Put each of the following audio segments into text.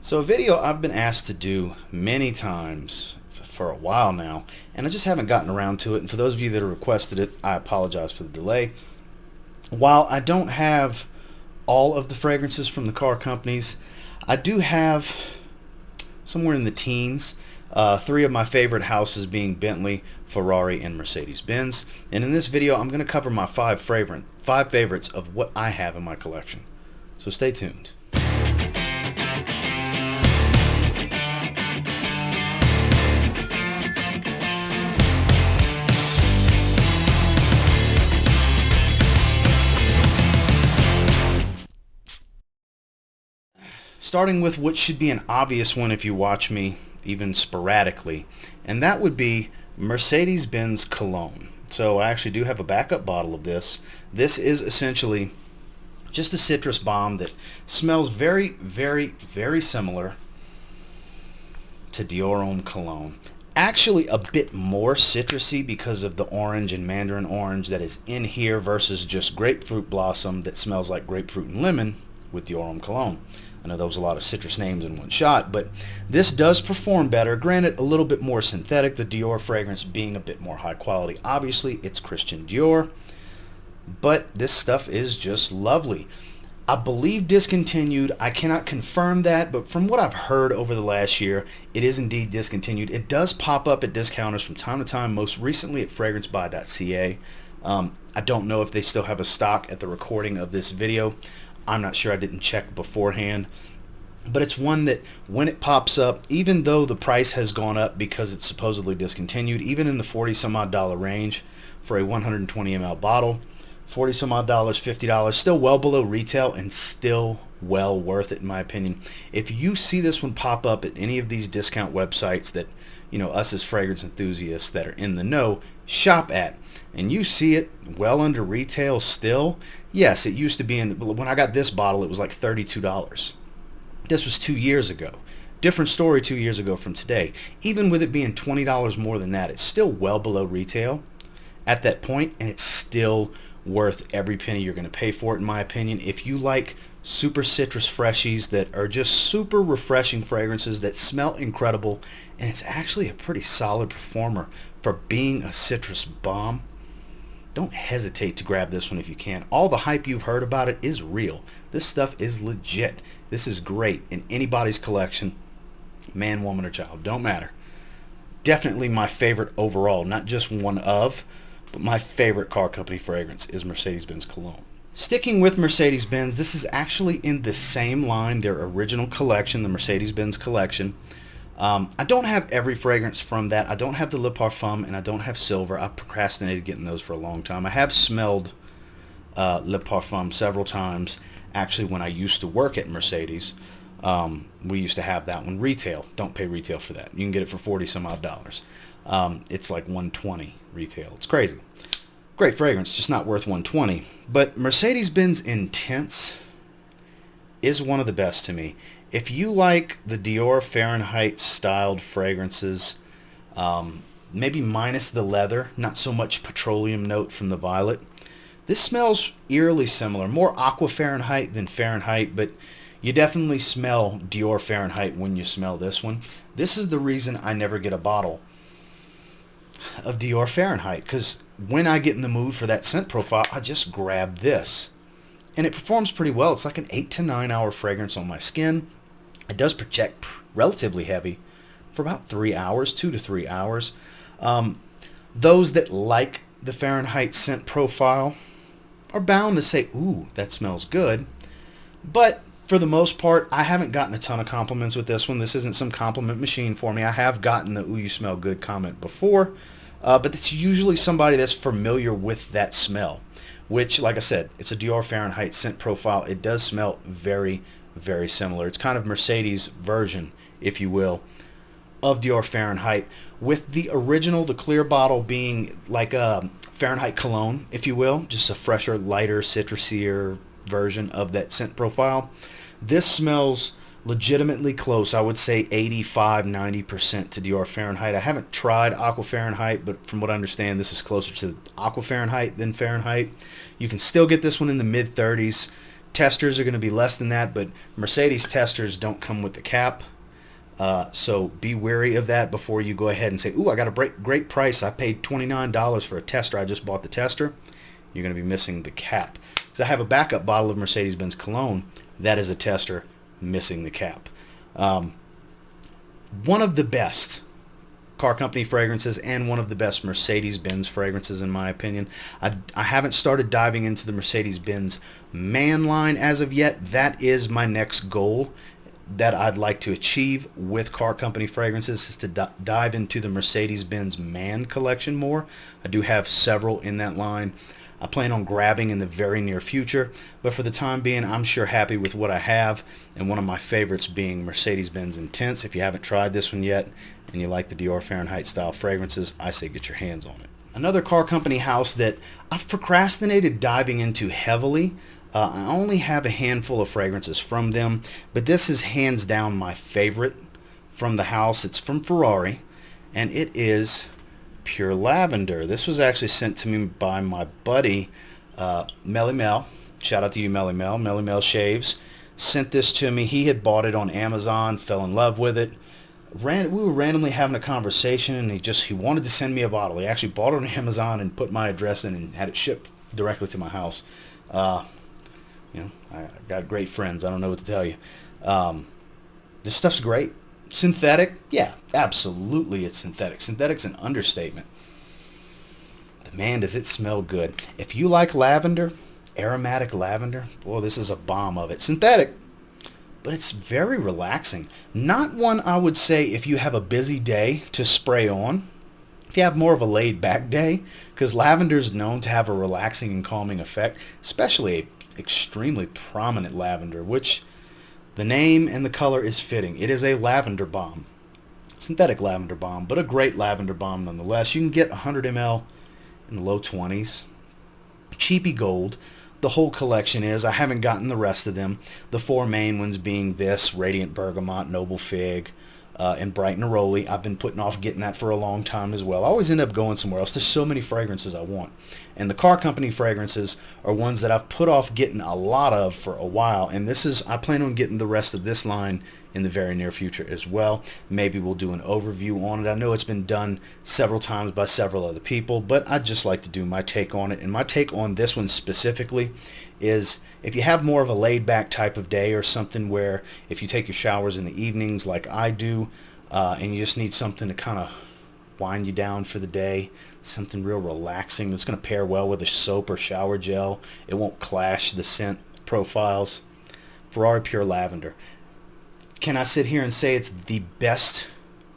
So a video I've been asked to do many times for a while now, and I just haven't gotten around to it. And for those of you that have requested it, I apologize for the delay. While I don't have all of the fragrances from the car companies, I do have somewhere in the teens, three of my favorite houses being Bentley, Ferrari, and Mercedes-Benz. And in this video, I'm going to cover my five favorites of what I have in my collection. So stay tuned. Starting with what should be an obvious one if you watch me even sporadically, and that would be Mercedes-Benz Cologne. So I actually do have a backup bottle of this. This is essentially just a citrus bomb that smells very, very, very similar to Dior Homme Cologne. Actually a bit more citrusy because of the orange and mandarin orange that is in here versus just grapefruit blossom that smells like grapefruit and lemon with Dior Homme Cologne. I know there was a lot of citrus names in one shot, but this does perform better. Granted, a little bit more synthetic, the Dior fragrance being a bit more high quality. Obviously, it's Christian Dior, but this stuff is just lovely. I believe discontinued. I cannot confirm that, but from what I've heard over the last year, it is indeed discontinued. It does pop up at discounters from time to time, most recently at fragrancebuy.ca. I don't know if they still have a stock at the recording of this video. I'm not sure, I didn't check beforehand, but it's one that when it pops up, even though the price has gone up because it's supposedly discontinued, even in the 40 some odd dollar range for a 120 ml bottle, 40 some odd dollars, $50, still well below retail and still well worth it in my opinion. If you see this one pop up at any of these discount websites that, you know, us as fragrance enthusiasts that are in the know shop at, and you see it well under retail still, yes, it used to be when I got this bottle, it was like $32. This was 2 years ago. Different story 2 years ago from today. Even with it being $20 more than that, it's still well below retail at that point, and it's still worth every penny you're going to pay for it, in my opinion. If you like super citrus freshies that are just super refreshing fragrances that smell incredible, and it's actually a pretty solid performer for being a citrus bomb, don't hesitate to grab this one if you can. All the hype you've heard about it is real. This stuff is legit. This is great in anybody's collection, man, woman, or child, don't matter. Definitely my favorite overall, not just one of, but my favorite car company fragrance is Mercedes-Benz Cologne. Sticking with Mercedes-Benz, this is actually in the same line, their original collection, the Mercedes-Benz collection. I don't have every fragrance from that. I don't have the Le Parfum and I don't have Silver. I procrastinated getting those for a long time. I have smelled Le Parfum several times, actually, when I used to work at Mercedes. We used to have that one retail. Don't pay retail for that. You can get it for 40 some odd dollars. It's like 120 retail. It's crazy. Great fragrance, just not worth 120. But Mercedes-Benz Intense is one of the best to me. If you like the Dior Fahrenheit styled fragrances, maybe minus the leather, not so much petroleum note from the violet, this smells eerily similar. More aqua Fahrenheit than Fahrenheit, but you definitely smell Dior Fahrenheit when you smell this one. This is the reason I never get a bottle of Dior Fahrenheit, because when I get in the mood for that scent profile, I just grab this. And it performs pretty well. It's like an 8 to 9 hour fragrance on my skin. It does project relatively heavy for about 3 hours, 2 to 3 hours. Those that like the Fahrenheit scent profile are bound to say, ooh, that smells good. But for the most part, I haven't gotten a ton of compliments with this one. This isn't some compliment machine for me. I have gotten the ooh, you smell good comment before, but it's usually somebody that's familiar with that smell, which, like I said, it's a Dior Fahrenheit scent profile. It does smell very, very similar. It's kind of Mercedes version, if you will, of Dior Fahrenheit, with the original, the clear bottle, being like a Fahrenheit cologne, if you will, just a fresher, lighter, citrusier version of that scent profile. This smells legitimately close. I would say 85-90% to Dior Fahrenheit. I haven't tried Aqua Fahrenheit, but from what I understand, this is closer to Aqua Fahrenheit than Fahrenheit. You can still get this one in the mid 30s, Testers are going to be less than that, but Mercedes testers don't come with the cap. So be wary of that before you go ahead and say, ooh, I got a great price. I paid $29 for a tester. I just bought the tester. You're going to be missing the cap. So I have a backup bottle of Mercedes-Benz Cologne. That is a tester missing the cap. One of the best car company fragrances and one of the best Mercedes-Benz fragrances in my opinion. I haven't started diving into the Mercedes-Benz Man line as of yet. That is my next goal that I'd like to achieve with car company fragrances, is to dive into the Mercedes-Benz Man collection more. I do have several in that line. I plan on grabbing in the very near future, but for the time being, I'm sure happy with what I have, and one of my favorites being Mercedes-Benz Intense. If you haven't tried this one yet and you like the Dior Fahrenheit style fragrances, I say get your hands on it. Another car company house that I've procrastinated diving into heavily. I only have a handful of fragrances from them, but this is hands down my favorite from the house. It's from Ferrari, and it is Pure Lavender. This was actually sent to me by my buddy Melly Mel. Shout out to you, Melly Mel. Melly Mel Shaves sent this to me. He had bought it on Amazon, fell in love with it. We were randomly having a conversation, and he wanted to send me a bottle. He actually bought it on Amazon and put my address in and had it shipped directly to my house. You know, I got great friends. I don't know what to tell you. This stuff's great. Synthetic? Yeah, absolutely it's synthetic. Synthetic's an understatement. But man, does it smell good. If you like lavender, aromatic lavender, boy, this is a bomb of it. Synthetic, but it's very relaxing. Not one I would say if you have a busy day to spray on. If you have more of a laid-back day, because lavender is known to have a relaxing and calming effect, especially a extremely prominent lavender, which the name and the color is fitting. It is a lavender bomb, synthetic lavender bomb, but a great lavender bomb nonetheless. You can get 100 ml in the low 20s. Cheapy gold. The whole collection is. I haven't gotten the rest of them. The four main ones being this, Radiant Bergamot, Noble Fig, and Bright Neroli. I've been putting off getting that for a long time as well. I always end up going somewhere else. There's so many fragrances I want. And the car company fragrances are ones that I've put off getting a lot of for a while. And I plan on getting the rest of this line in the very near future as well. Maybe we'll do an overview on it. I know it's been done several times by several other people, but I'd just like to do my take on it. And my take on this one specifically is, if you have more of a laid-back type of day, or something where if you take your showers in the evenings like I do, and you just need something to kind of wind you down for the day, something real relaxing that's going to pair well with a soap or shower gel, it won't clash the scent profiles, Ferrari Pure Lavender. Can I sit here and say it's the best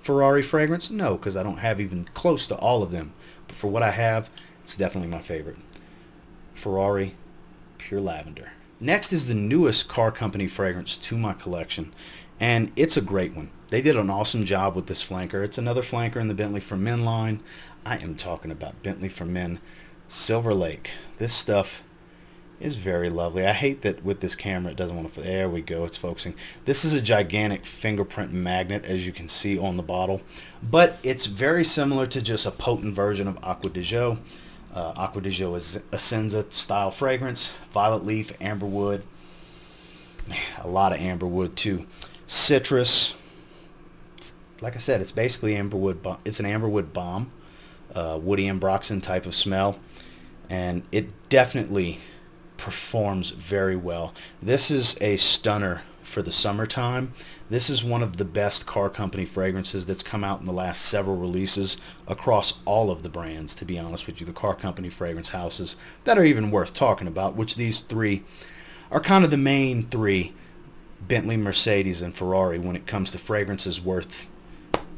Ferrari fragrance? No, because I don't have even close to all of them. But for what I have, it's definitely my favorite. Ferrari Pure Lavender. Next is the newest car company fragrance to my collection, and it's a great one. They did an awesome job with this flanker. It's another flanker in the Bentley for Men line. I am talking about Bentley for Men Silverlake. This stuff is very lovely. I hate that with this camera it doesn't want to. There we go, it's focusing. This is a gigantic fingerprint magnet, as you can see on the bottle, but it's very similar to just a potent version of Acqua di Gio. Acqua di Gio is Essenza style fragrance. Violet leaf, amberwood, a lot of amberwood too. Citrus. Like I said, it's basically amberwood. It's an amberwood bomb, woody ambroxan type of smell, and it definitely performs very well. This is a stunner for the summertime. This is one of the best car company fragrances that's come out in the last several releases across all of the brands, to be honest with you. The car company fragrance houses that are even worth talking about, which these three are kind of the main three, Bentley, Mercedes, and Ferrari, when it comes to fragrances worth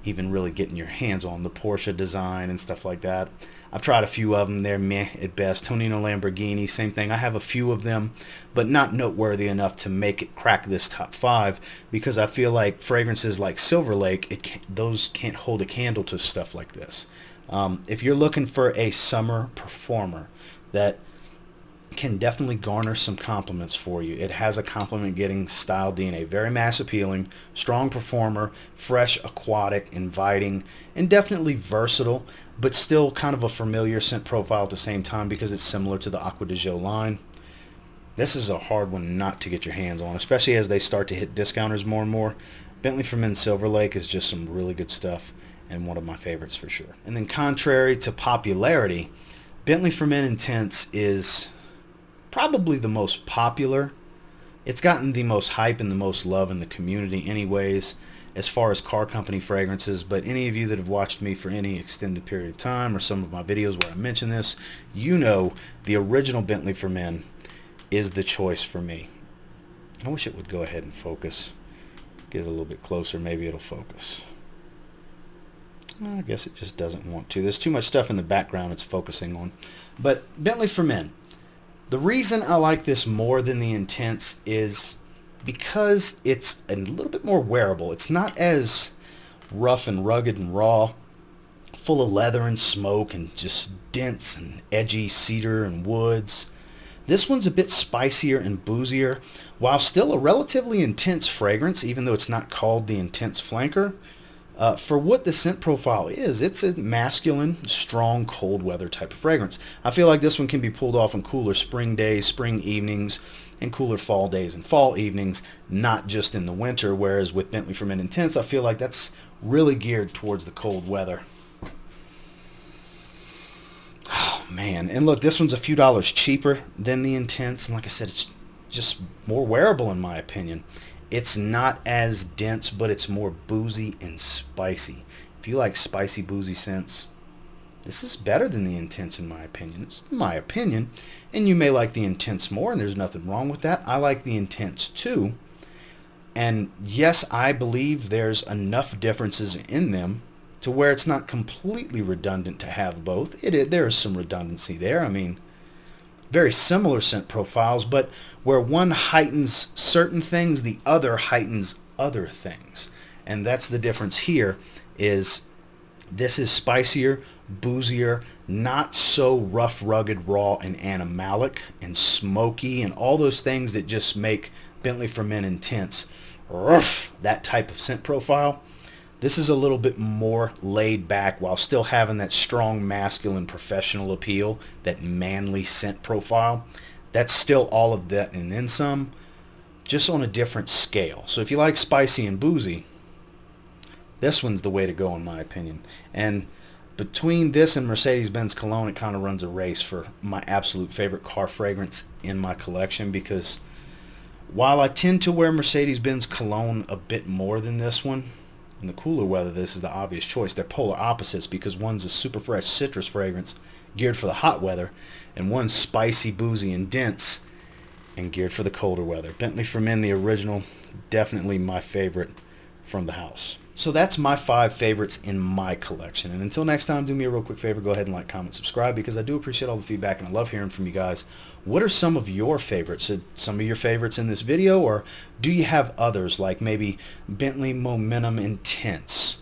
even really getting your hands on. The Porsche design and stuff like that, I've tried a few of them. They're meh at best. Tonino Lamborghini, same thing. I have a few of them, but not noteworthy enough to make it crack this top 5, because I feel like fragrances like Silverlake, those can't hold a candle to stuff like this. If you're looking for a summer performer that can definitely garner some compliments for you, it has a compliment getting style DNA. Very mass appealing, strong performer, fresh, aquatic, inviting, and definitely versatile, but still kind of a familiar scent profile at the same time, because it's similar to the Acqua di Gio line. This is a hard one not to get your hands on, especially as they start to hit discounters more and more. Bentley for Men Silverlake is just some really good stuff and one of my favorites for sure. And then contrary to popularity, Bentley for Men Intense is probably the most popular. It's gotten the most hype and the most love in the community anyways as far as car company fragrances, but any of you that have watched me for any extended period of time or some of my videos where I mention this, you know the original Bentley for Men is the choice for me. I wish it would go ahead and focus. Get it a little bit closer, maybe it'll focus. I guess it just doesn't want to. There's too much stuff in the background it's focusing on. But Bentley for Men. The reason I like this more than the Intense is because it's a little bit more wearable. It's not as rough and rugged and raw, full of leather and smoke and just dense and edgy cedar and woods. This one's a bit spicier and boozier, while still a relatively intense fragrance, even though it's not called the Intense Flanker. For what the scent profile is, it's a masculine, strong, cold weather type of fragrance. I feel like this one can be pulled off on cooler spring days, spring evenings, and cooler fall days and fall evenings, not just in the winter, whereas with Bentley for Men Intense, I feel like that's really geared towards the cold weather. Oh, man. And look, this one's a few dollars cheaper than the Intense, and like I said, it's just more wearable in my opinion. It's not as dense, but it's more boozy and spicy. If you like spicy, boozy scents, this is better than the Intense in my opinion. It's my opinion, and you may like the Intense more, and there's nothing wrong with that. I like the Intense too, and yes, I believe there's enough differences in them to where it's not completely redundant to have both. There is some redundancy there. I mean, very similar scent profiles, but where one heightens certain things, the other heightens other things. And that's the difference here, is this is spicier, boozier, not so rough, rugged, raw, and animalic, and smoky, and all those things that just make Bentley for Men Intense, that type of scent profile. This is a little bit more laid back while still having that strong masculine professional appeal, that manly scent profile. That's still all of that and then some, just on a different scale. So if you like spicy and boozy, this one's the way to go in my opinion. And between this and Mercedes-Benz Cologne, it kind of runs a race for my absolute favorite car fragrance in my collection, because while I tend to wear Mercedes-Benz Cologne a bit more than this one, in the cooler weather, this is the obvious choice. They're polar opposites, because one's a super fresh citrus fragrance geared for the hot weather, and one's spicy, boozy, and dense and geared for the colder weather. Bentley for Men, the original, definitely my favorite from the house. So that's my 5 favorites in my collection. And until next time, do me a real quick favor, go ahead and like, comment, subscribe, because I do appreciate all the feedback and I love hearing from you guys. What are some of your favorites? Some of your favorites in this video, or do you have others like maybe Bentley Momentum Intense?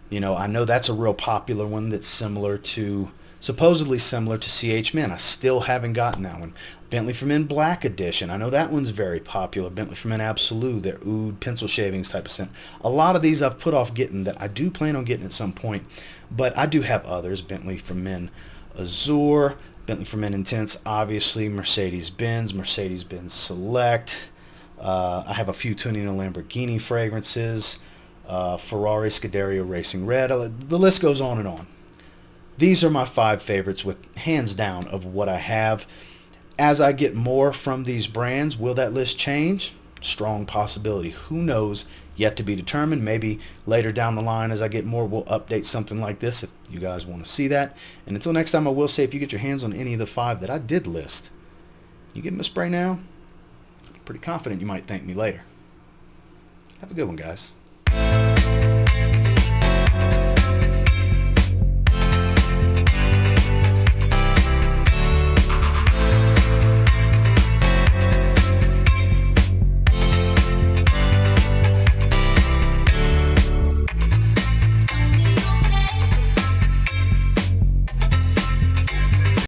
You know, I know that's a real popular one that's similar to, supposedly similar to CH Men. I still haven't gotten that one. Bentley for Men Black Edition. I know that one's very popular. Bentley for Men Absolute, their oud pencil shavings type of scent. A lot of these I've put off getting that I do plan on getting at some point, but I do have others. Bentley for Men Azure, Bentley for Men Intense, obviously Mercedes-Benz, Mercedes-Benz Select. I have a few Tonino Lamborghini fragrances, Ferrari Scuderia Racing Red. The list goes on and on. These are my 5 favorites, with hands down of what I have. As I get more from these brands, will that list change? Strong possibility. Who knows? Yet to be determined. Maybe later down the line as I get more, we'll update something like this if you guys want to see that. And until next time, I will say, if you get your hands on any of the 5 that I did list, you give them a spray now, I'm pretty confident you might thank me later. Have a good one, guys.